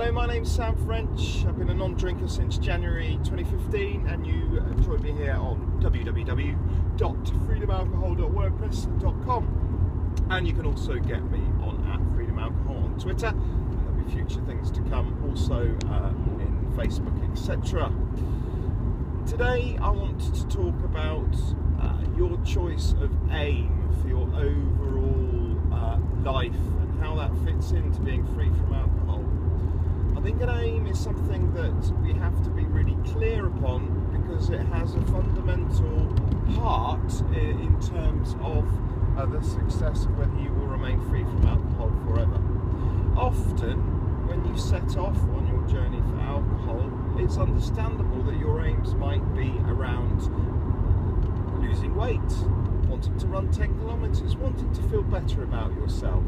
Hello, my name's Sam French. I've been a non-drinker since January 2015, and you join me here on www.freedomalcohol.wordpress.com, and you can also get me on @freedomalcohol on Twitter, and there'll be future things to come also in Facebook, etc. Today I want to talk about your choice of aim for your overall life and how that fits into being free from alcohol. I think an aim is something that we have to be really clear upon, because it has a fundamental part in terms of the success of whether you will remain free from alcohol forever. Often when you set off on your journey for alcohol, it's understandable that your aims might be around losing weight, wanting to run 10 kilometers, wanting to feel better about yourself,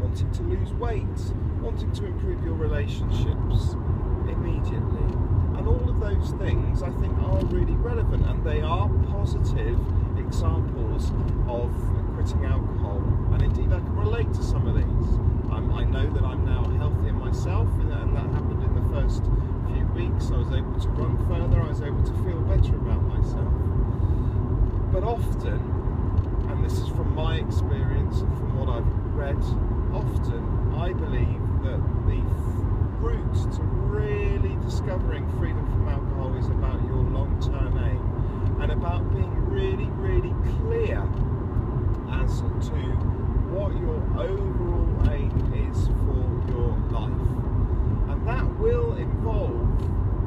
wanting to lose weight, wanting to improve your relationships immediately. And all of those things I think are really relevant, and they are positive examples of quitting alcohol. And indeed I can relate to some of these. I know that I'm now healthier myself, and that happened in the first few weeks. I was able to run further, I was able to feel better about myself. But often, and this is from my experience and from what I've read, often I believe that the route to really discovering freedom from alcohol is about your long-term aim, and about being really, really clear as to what your overall aim is for your life. And that will involve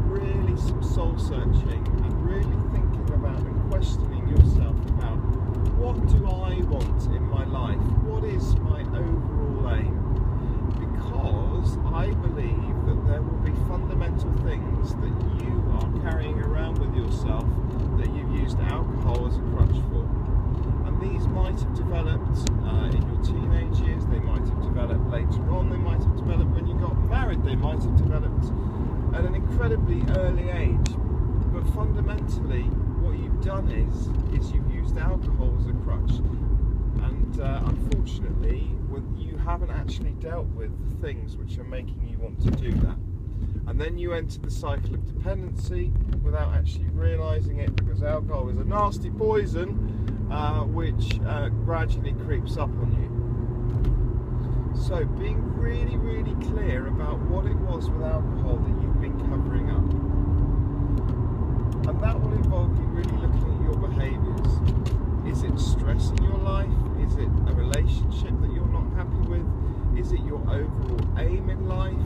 really some soul searching and really thinking about and questioning yourself about, what do I want in my life? What is my overall aim? Because I believe that there will be fundamental things that you are carrying around with yourself that you've used alcohol as a crutch for. And these might have developed in your teenage years, they might have developed later on, they might have developed when you got married, they might have developed at an incredibly early age. But fundamentally, what you've done is you've used alcohol as a crutch. And unfortunately, you haven't actually dealt with the things which are making you want to do that. And then you enter the cycle of dependency without actually realising it, because alcohol is a nasty poison which gradually creeps up on you. So being really, really clear about what it was with alcohol that you've been covering up. And that will involve you really looking at your behaviours. Is it stress in your life? Is it a relationship that you're not happy with? Is it your overall aim in life?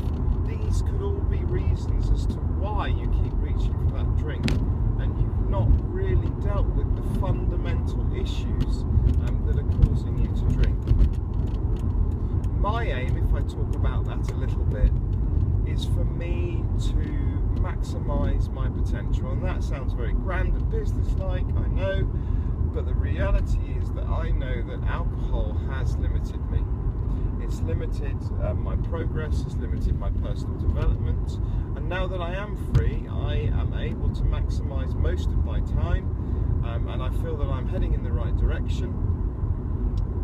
These could all be reasons as to why you keep reaching for that drink, and you've not really dealt with the fundamental issues that are causing you to drink. My aim, if I talk about that a little bit, is for me to maximise my potential. And that sounds very grand and business-like, I know, but the reality is that I know that alcohol has limited me. It's limited my progress, it's limited my personal development, and now that I am free, I am able to maximise most of my time, and I feel that I'm heading in the right direction,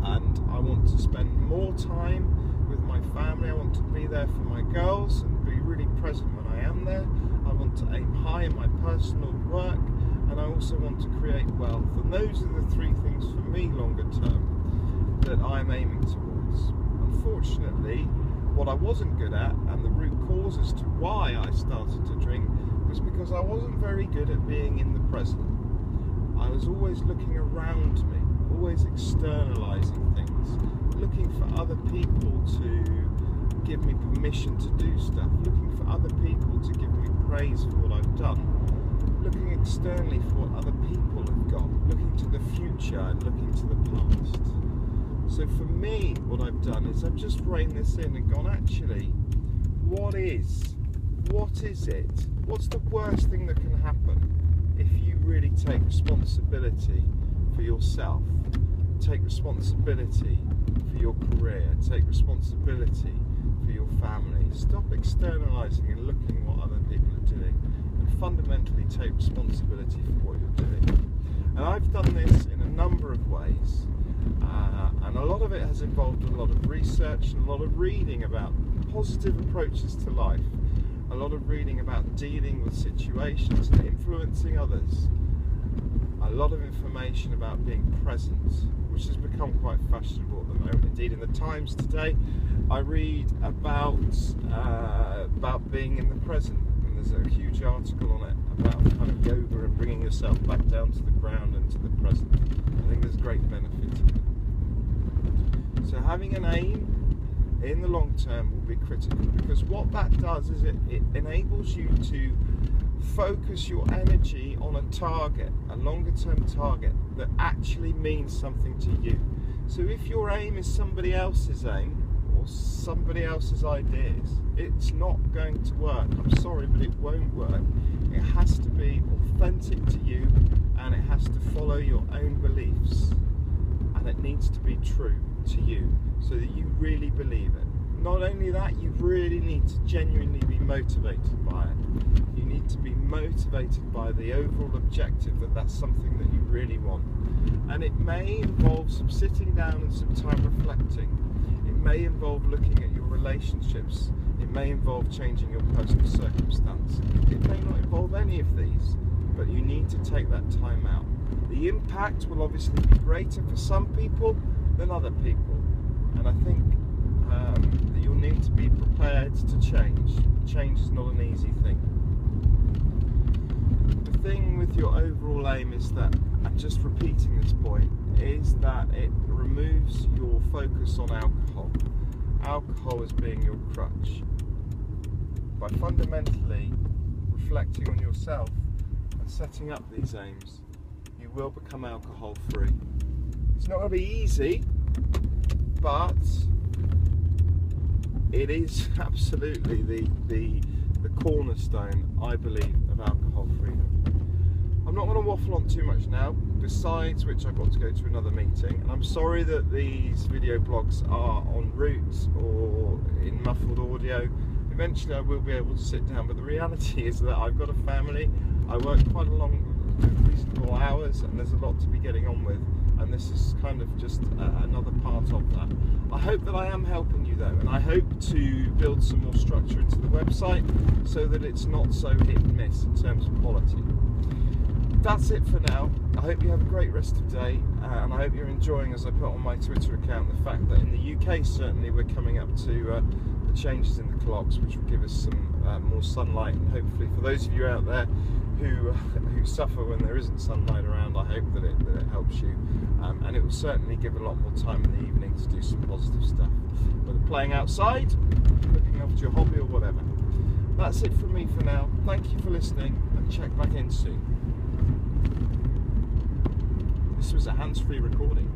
and I want to spend more time with my family. I want to be there for my girls and be really present when I am there. I want to aim high in my personal work, and I also want to create wealth. And those are the three things for me longer term that I'm aiming towards. Unfortunately, what I wasn't good at, and the root cause as to why I started to drink, was because I wasn't very good at being in the present. I was always looking around me, always externalizing things, looking for other people to give me permission to do stuff, looking for other people to give me praise for what I've done, looking externally for what other people have got, looking to the future and looking to the past. So for me, what I've done is I've just reined this in and gone, actually, what is it? What's the worst thing that can happen if you really take responsibility for yourself, take responsibility for your career, take responsibility for your family? Stop externalizing and looking at what other people are doing, and fundamentally take responsibility for what you're doing. And I've done this in a number of ways, and a lot of it has involved a lot of research and a lot of reading about positive approaches to life, a lot of reading about dealing with situations and influencing others, a lot of information about being present, which has become quite fashionable at the moment. Indeed, in the Times today, I read about being in the present, and there's a huge article on it about kind of yoga and bringing yourself back down to the ground and to the present. I think there's great benefit in it. So having an aim in the long term will be critical, because what that does is it enables you to focus your energy on a target, a longer term target that actually means something to you. So if your aim is somebody else's aim or somebody else's ideas, it's not going to work. I'm sorry, but it won't work. It has to be authentic to you, and it has to follow your own beliefs, and it needs to be true to you so that you really believe it. Not only that, you really need to genuinely be motivated by it. You need to be motivated by the overall objective that that's something that you really want. And it may involve some sitting down and some time reflecting. It may involve looking at your relationships. It may involve changing your personal circumstance. It may not involve any of these, but you need to take that time out. The impact will obviously be greater for some people than other people. And I think that you'll need to be prepared to change. Change is not an easy thing. The thing with your overall aim is that, and just repeating this point, is that it removes your focus on alcohol. Alcohol as being your crutch. By fundamentally reflecting on yourself and setting up these aims, you will become alcohol free. It's not going to be easy, but it is absolutely the cornerstone, I believe, of alcohol freedom. I'm not going to waffle on too much now, besides which I've got to go to another meeting, and I'm sorry that these video blogs are en route or in muffled audio. Eventually I will be able to sit down, but the reality is that I've got a family, I work quite a long, reasonable hours, and there's a lot to be getting on with, and this is kind of just another part of that. I hope that I am helping you though, and I hope to build some more structure into the website so that it's not so hit and miss in terms of quality. That's it for now. I hope you have a great rest of the day, and I hope you're enjoying, as I put on my Twitter account, the fact that in the UK certainly we're coming up to the changes in the clocks, which will give us some more sunlight, and hopefully for those of you out there who suffer when there isn't sunlight around, I hope that it helps you, and it will certainly give a lot more time in the evening to do some positive stuff, whether playing outside, looking after your hobby or whatever. That's it from me for now. Thank you for listening, and check back in soon. This was a hands-free recording.